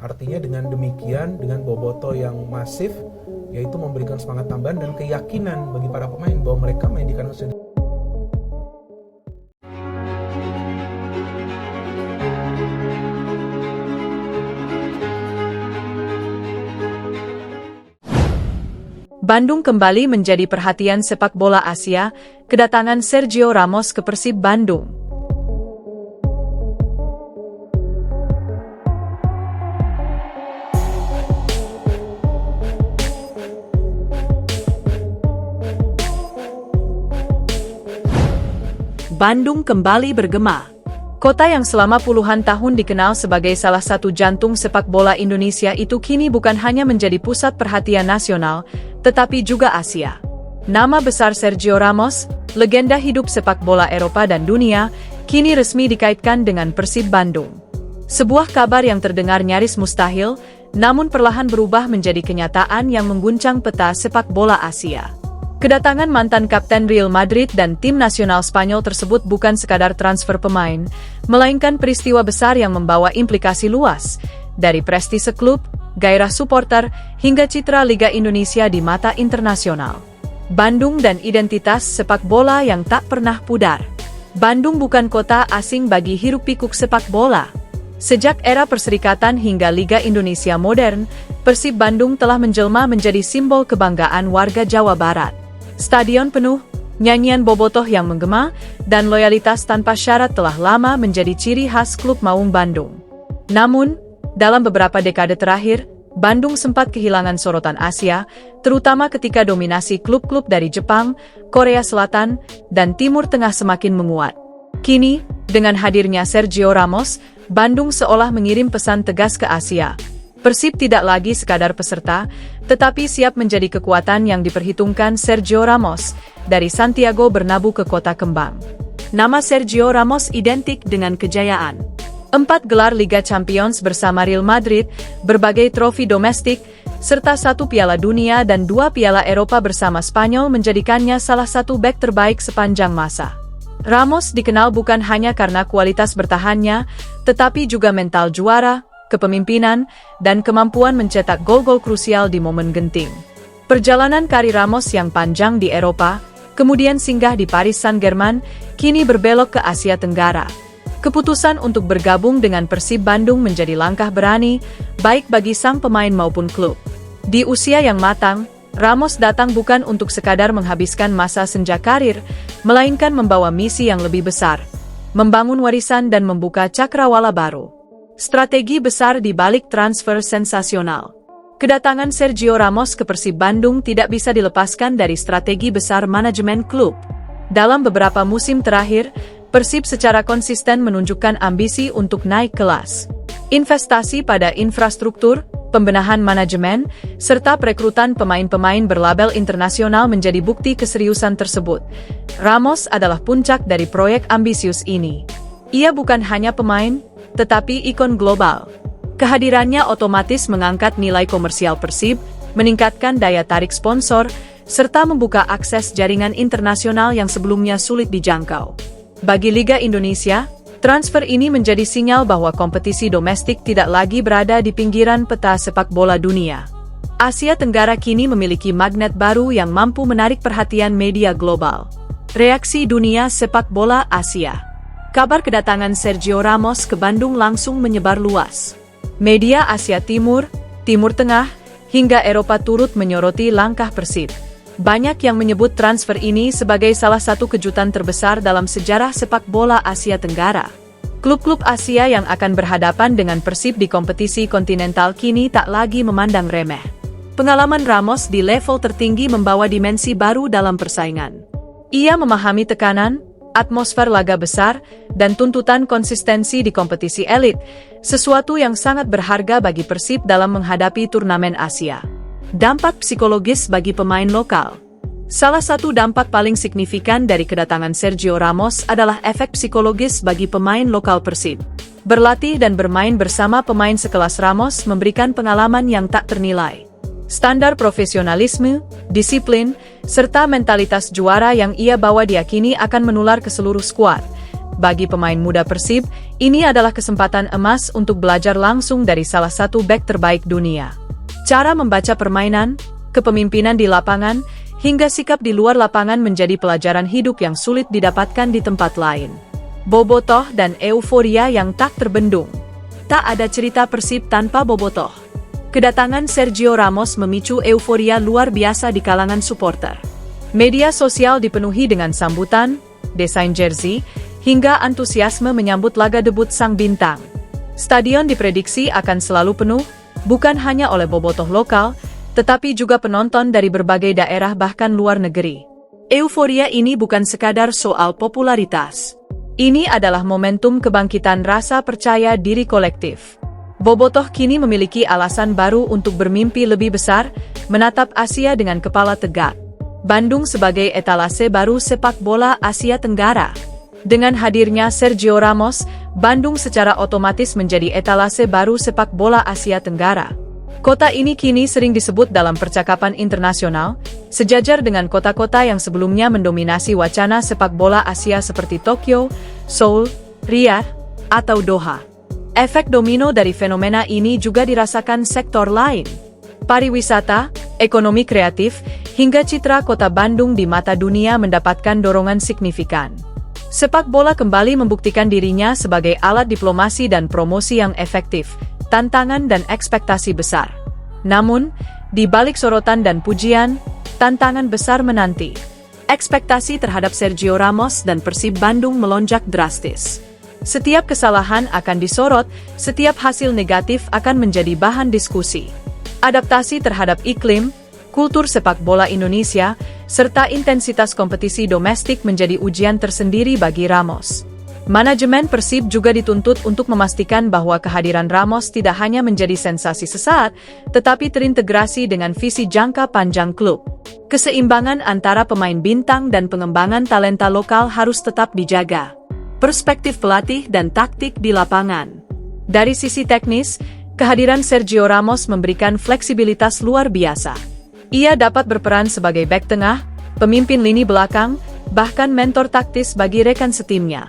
Artinya dengan demikian, dengan boboto yang masif, yaitu memberikan semangat tambahan dan keyakinan bagi para pemain bahwa mereka main di kandang sendiri. Bandung kembali menjadi perhatian sepak bola Asia, kedatangan Sergio Ramos ke Persib Bandung. Bandung kembali bergema. Kota yang selama puluhan tahun dikenal sebagai salah satu jantung sepak bola Indonesia itu kini bukan hanya menjadi pusat perhatian nasional, tetapi juga Asia. Nama besar Sergio Ramos, legenda hidup sepak bola Eropa dan dunia, kini resmi dikaitkan dengan Persib Bandung. Sebuah kabar yang terdengar nyaris mustahil, namun perlahan berubah menjadi kenyataan yang mengguncang peta sepak bola Asia. Kedatangan mantan kapten Real Madrid dan tim nasional Spanyol tersebut bukan sekadar transfer pemain, melainkan peristiwa besar yang membawa implikasi luas, dari prestise klub, gairah supporter, hingga citra Liga Indonesia di mata internasional. Bandung dan identitas sepak bola yang tak pernah pudar. Bandung bukan kota asing bagi hiruk-pikuk sepak bola. Sejak era Perserikatan hingga Liga Indonesia modern, Persib Bandung telah menjelma menjadi simbol kebanggaan warga Jawa Barat. Stadion penuh, nyanyian bobotoh yang menggema, dan loyalitas tanpa syarat telah lama menjadi ciri khas klub Maung Bandung. Namun, dalam beberapa dekade terakhir, Bandung sempat kehilangan sorotan Asia, terutama ketika dominasi klub-klub dari Jepang, Korea Selatan, dan Timur Tengah semakin menguat. Kini, dengan hadirnya Sergio Ramos, Bandung seolah mengirim pesan tegas ke Asia. Persib tidak lagi sekadar peserta, tetapi siap menjadi kekuatan yang diperhitungkan Sergio Ramos, dari Santiago Bernabeu ke Kota Kembang. Nama Sergio Ramos identik dengan kejayaan. 4 gelar Liga Champions bersama Real Madrid, berbagai trofi domestik, serta 1 Piala Dunia dan 2 Piala Eropa bersama Spanyol menjadikannya salah satu bek terbaik sepanjang masa. Ramos dikenal bukan hanya karena kualitas bertahannya, tetapi juga mental juara, kepemimpinan, dan kemampuan mencetak gol-gol krusial di momen genting. Perjalanan karir Ramos yang panjang di Eropa, kemudian singgah di Paris Saint-Germain, kini berbelok ke Asia Tenggara. Keputusan untuk bergabung dengan Persib Bandung menjadi langkah berani, baik bagi sang pemain maupun klub. Di usia yang matang, Ramos datang bukan untuk sekadar menghabiskan masa senja karir, melainkan membawa misi yang lebih besar, membangun warisan dan membuka cakrawala baru. Strategi besar di balik transfer sensasional. Kedatangan Sergio Ramos ke Persib Bandung tidak bisa dilepaskan dari strategi besar manajemen klub. Dalam beberapa musim terakhir, Persib secara konsisten menunjukkan ambisi untuk naik kelas. Investasi pada infrastruktur, pembenahan manajemen, serta perekrutan pemain-pemain berlabel internasional menjadi bukti keseriusan tersebut. Ramos adalah puncak dari proyek ambisius ini. Ia bukan hanya pemain, tetapi ikon global. Kehadirannya otomatis mengangkat nilai komersial Persib, meningkatkan daya tarik sponsor, serta membuka akses jaringan internasional yang sebelumnya sulit dijangkau. Bagi Liga Indonesia, transfer ini menjadi sinyal bahwa kompetisi domestik tidak lagi berada di pinggiran peta sepak bola dunia. Asia Tenggara kini memiliki magnet baru yang mampu menarik perhatian media global. Reaksi dunia sepak bola Asia. Kabar kedatangan Sergio Ramos ke Bandung langsung menyebar luas. Media Asia Timur, Timur Tengah, hingga Eropa turut menyoroti langkah Persib. Banyak yang menyebut transfer ini sebagai salah satu kejutan terbesar dalam sejarah sepak bola Asia Tenggara. Klub-klub Asia yang akan berhadapan dengan Persib di kompetisi kontinental kini tak lagi memandang remeh. Pengalaman Ramos di level tertinggi membawa dimensi baru dalam persaingan. Ia memahami tekanan, atmosfer laga besar, dan tuntutan konsistensi di kompetisi elit, sesuatu yang sangat berharga bagi Persib dalam menghadapi turnamen Asia. Dampak psikologis bagi pemain lokal. Salah satu dampak paling signifikan dari kedatangan Sergio Ramos adalah efek psikologis bagi pemain lokal Persib. Berlatih dan bermain bersama pemain sekelas Ramos memberikan pengalaman yang tak ternilai. Standar profesionalisme, disiplin, serta mentalitas juara yang ia bawa diyakini akan menular ke seluruh skuad. Bagi pemain muda Persib, ini adalah kesempatan emas untuk belajar langsung dari salah satu bek terbaik dunia. Cara membaca permainan, kepemimpinan di lapangan, hingga sikap di luar lapangan menjadi pelajaran hidup yang sulit didapatkan di tempat lain. Bobotoh dan euforia yang tak terbendung. Tak ada cerita Persib tanpa Bobotoh. Kedatangan Sergio Ramos memicu euforia luar biasa di kalangan supporter. Media sosial dipenuhi dengan sambutan, desain jersey, hingga antusiasme menyambut laga debut sang bintang. Stadion diprediksi akan selalu penuh, bukan hanya oleh bobotoh lokal, tetapi juga penonton dari berbagai daerah bahkan luar negeri. Euforia ini bukan sekadar soal popularitas. Ini adalah momentum kebangkitan rasa percaya diri kolektif. Bobotoh kini memiliki alasan baru untuk bermimpi lebih besar, menatap Asia dengan kepala tegak. Bandung sebagai etalase baru sepak bola Asia Tenggara. Dengan hadirnya Sergio Ramos, Bandung secara otomatis menjadi etalase baru sepak bola Asia Tenggara. Kota ini kini sering disebut dalam percakapan internasional, sejajar dengan kota-kota yang sebelumnya mendominasi wacana sepak bola Asia seperti Tokyo, Seoul, Riyadh, atau Doha. Efek domino dari fenomena ini juga dirasakan sektor lain. Pariwisata, ekonomi kreatif, hingga citra kota Bandung di mata dunia mendapatkan dorongan signifikan. Sepak bola kembali membuktikan dirinya sebagai alat diplomasi dan promosi yang efektif, tantangan dan ekspektasi besar. Namun, di balik sorotan dan pujian, tantangan besar menanti. Ekspektasi terhadap Sergio Ramos dan Persib Bandung melonjak drastis. Setiap kesalahan akan disorot, setiap hasil negatif akan menjadi bahan diskusi. Adaptasi terhadap iklim, kultur sepak bola Indonesia, serta intensitas kompetisi domestik menjadi ujian tersendiri bagi Ramos. Manajemen Persib juga dituntut untuk memastikan bahwa kehadiran Ramos tidak hanya menjadi sensasi sesaat, tetapi terintegrasi dengan visi jangka panjang klub. Keseimbangan antara pemain bintang dan pengembangan talenta lokal harus tetap dijaga. Perspektif pelatih dan taktik di lapangan. Dari sisi teknis, kehadiran Sergio Ramos memberikan fleksibilitas luar biasa. Ia dapat berperan sebagai bek tengah, pemimpin lini belakang, bahkan mentor taktis bagi rekan setimnya.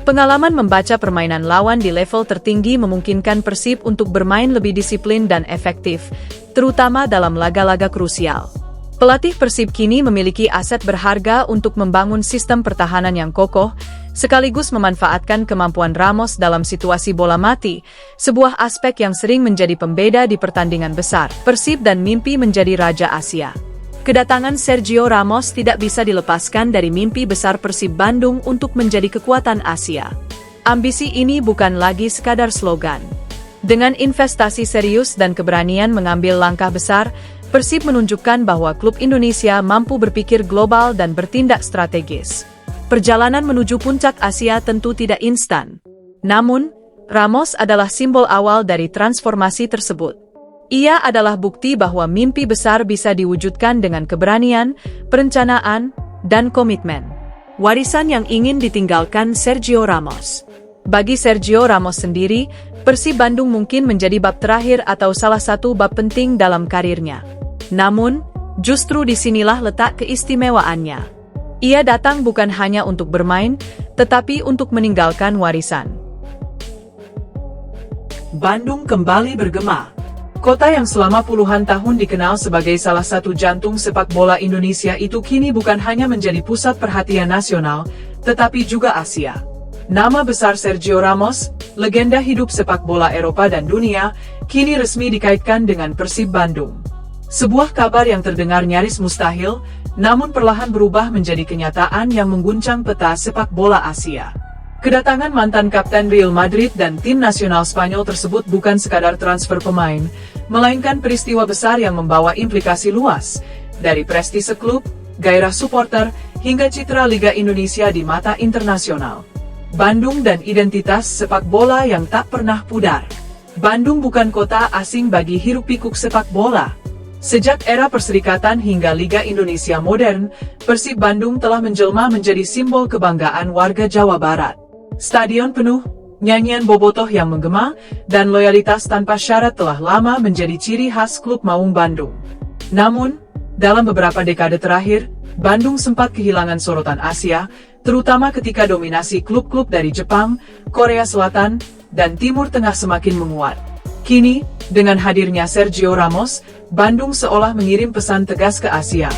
Pengalaman membaca permainan lawan di level tertinggi memungkinkan Persib untuk bermain lebih disiplin dan efektif, terutama dalam laga-laga krusial. Pelatih Persib kini memiliki aset berharga untuk membangun sistem pertahanan yang kokoh, sekaligus memanfaatkan kemampuan Ramos dalam situasi bola mati, sebuah aspek yang sering menjadi pembeda di pertandingan besar. Persib dan mimpi menjadi Raja Asia. Kedatangan Sergio Ramos tidak bisa dilepaskan dari mimpi besar Persib Bandung untuk menjadi kekuatan Asia. Ambisi ini bukan lagi sekadar slogan. Dengan investasi serius dan keberanian mengambil langkah besar, Persib menunjukkan bahwa klub Indonesia mampu berpikir global dan bertindak strategis. Perjalanan menuju puncak Asia tentu tidak instan. Namun, Ramos adalah simbol awal dari transformasi tersebut. Ia adalah bukti bahwa mimpi besar bisa diwujudkan dengan keberanian, perencanaan, dan komitmen. Warisan yang ingin ditinggalkan Sergio Ramos. Bagi Sergio Ramos sendiri, Persib Bandung mungkin menjadi bab terakhir atau salah satu bab penting dalam karirnya. Namun, justru disinilah letak keistimewaannya. Ia datang bukan hanya untuk bermain, tetapi untuk meninggalkan warisan. Bandung kembali bergema. Kota yang selama puluhan tahun dikenal sebagai salah satu jantung sepak bola Indonesia itu kini bukan hanya menjadi pusat perhatian nasional, tetapi juga Asia. Nama besar Sergio Ramos, legenda hidup sepak bola Eropa dan dunia, kini resmi dikaitkan dengan Persib Bandung. Sebuah kabar yang terdengar nyaris mustahil, namun perlahan berubah menjadi kenyataan yang mengguncang peta sepak bola Asia. Kedatangan mantan kapten Real Madrid dan tim nasional Spanyol tersebut bukan sekadar transfer pemain, melainkan peristiwa besar yang membawa implikasi luas, dari prestise klub, gairah supporter, hingga citra Liga Indonesia di mata internasional. Bandung dan identitas sepak bola yang tak pernah pudar. Bandung bukan kota asing bagi hiruk-pikuk sepak bola. Sejak era Perserikatan hingga Liga Indonesia modern, Persib Bandung telah menjelma menjadi simbol kebanggaan warga Jawa Barat. Stadion penuh, nyanyian bobotoh yang menggema, dan loyalitas tanpa syarat telah lama menjadi ciri khas klub Maung Bandung. Namun, dalam beberapa dekade terakhir, Bandung sempat kehilangan sorotan Asia, terutama ketika dominasi klub-klub dari Jepang, Korea Selatan, dan Timur Tengah semakin menguat. Kini, dengan hadirnya Sergio Ramos, Bandung seolah mengirim pesan tegas ke Asia.